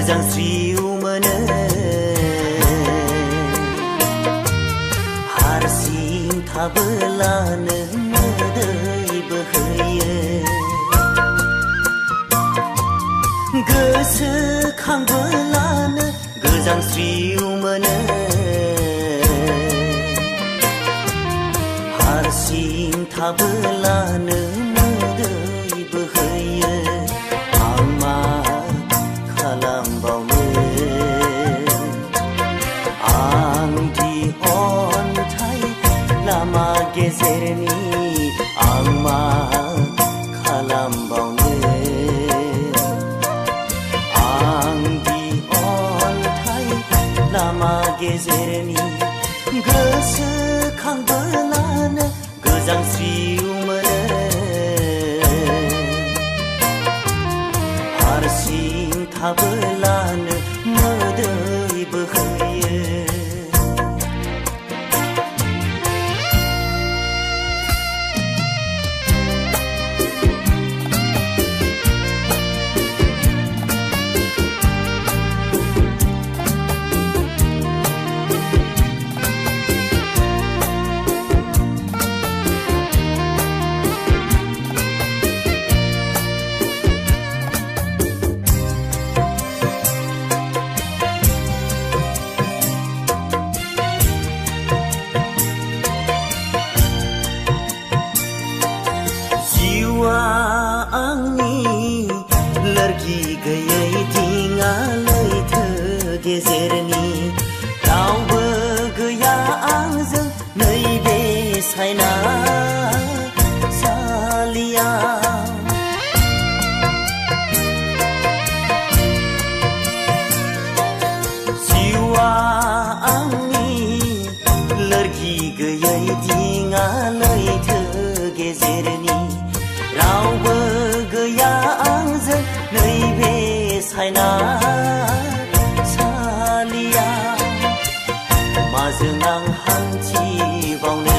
gwjangsrio mono हारसिं थाबोलानो मोदै बोहैयो गोसोखांबोलानो gwjangsrio मोनो हारसिं थाबोलानो मोदै बोहैयो आं मा खालामबावनो आंदि अन्थाइ लामा गेजेरनि आं मा खालामबावनो आंदि अन्थाइ लामा गेजेरनि गोसोखांबोलानो gwjangsrio मोनो हारसिं थाबोलानो मोदै बोहैयो आंनि लोरगि गैयै दिङा लैथो गेजेरनि रावबो गैया आंजों नैबे सायनासालियाव जिउआ आंनि लोरगि गैयै दिङा लैथो गेजेरनि रावबो गैया आंजों नैबे सायनासालियाव माजों आं हान्थिबावनो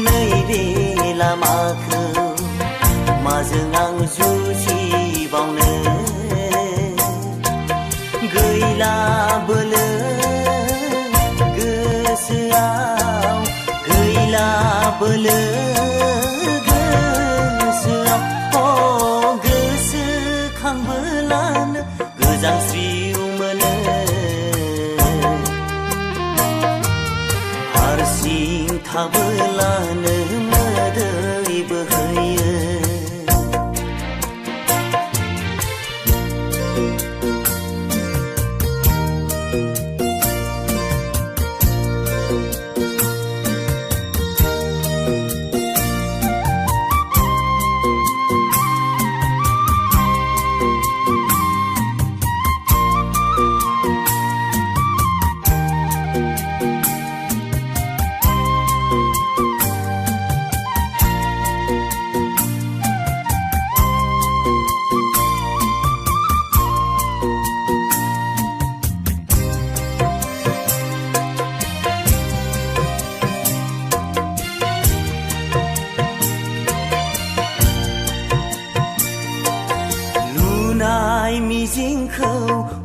नैबे लामाखौ माजों आं जुजिबावनो गैला बोलो गोसोआव गैला बोलो गोसोखांबोलानो gwjangsrio मोनो हारसिं थाबोलानो मोदै बोहैयो मिजिंखौ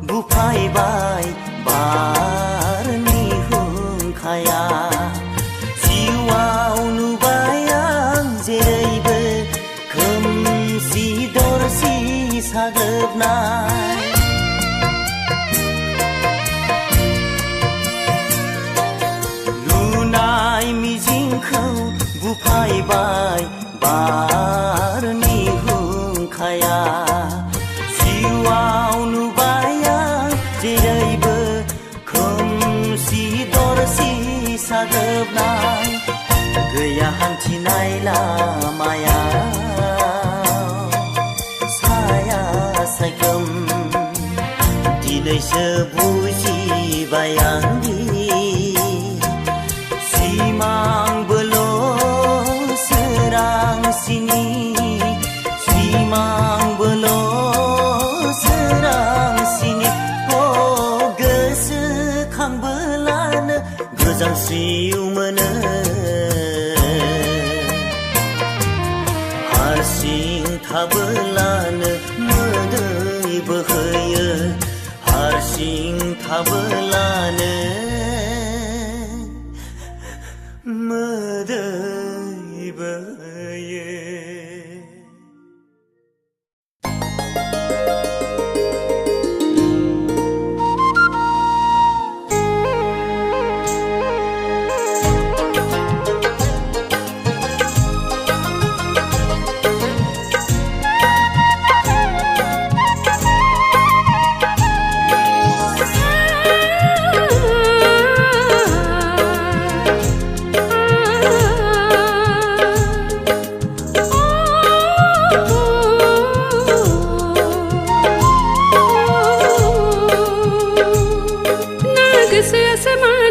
बुफायबाय बारनि हुंखाया जिउआव नुबाय आं जेरैबो खोमसि दरसि साग्लोबनाय लुनाय मिजिंखौ बुफायबाय बारनि हुंखाया जिउआव नुबाय आं जेरैबो खोमसि दरसि साग्लोबनाय गैया हान्थिनाय लामायाव साया सायख्लुम दिनैसो बुजिबाय आंदि सिमांबोल' सोरांसिनि सिमांबोल' सोरांसिनि गोसोखांबोलानो gwjangsrio मोनो हारसिं थाबोलानो मोदै kabilani madai baye. से आसमान